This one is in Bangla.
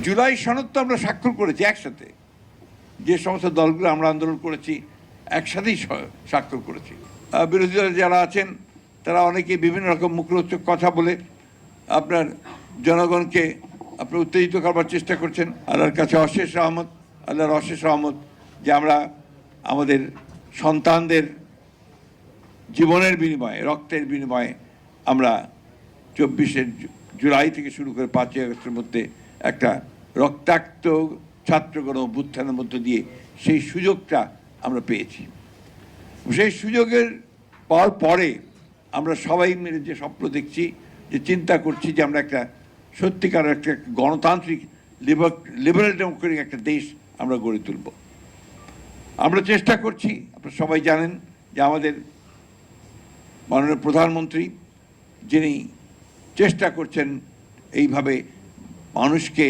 জুলাই সনদ তো আমরা স্বাক্ষর করেছি একসাথে, যে সমস্ত দলগুলো আমরা আন্দোলন করেছি একসাথেই স্বাক্ষর করেছি। বিরোধী দলে যারা আছেন তারা অনেকে বিভিন্ন রকম মুখরোচক কথা বলে আপনার জনগণকে আপনার উত্তেজিত করবার চেষ্টা করছেন। আল্লাহর কাছে অশেষ রহমত, আল্লাহর অশেষ রহমত যে আমরা আমাদের সন্তানদের জীবনের বিনিময়ে, রক্তের বিনিময়ে আমরা 24শে জুলাই থেকে শুরু করে 5ই আগস্টের মধ্যে একটা রক্তাক্ত ছাত্রগণ অভ্যুত্থানের মধ্য দিয়ে সেই সুযোগটা আমরা পেয়েছি। সেই সুযোগের পাওয়ার পরে আমরা সবাই মিলে যে স্বপ্ন দেখছি, যে চিন্তা করছি যে আমরা একটা সত্যিকার একটা গণতান্ত্রিক লিবারেল ডেমোক্রেটিক একটা দেশ আমরা গড়ে তুলব। আমরা চেষ্টা করছি, আপনারা সবাই জানেন যে আমাদের মাননীয় প্রধানমন্ত্রী যিনি চেষ্টা করছেন এইভাবে মানুষকে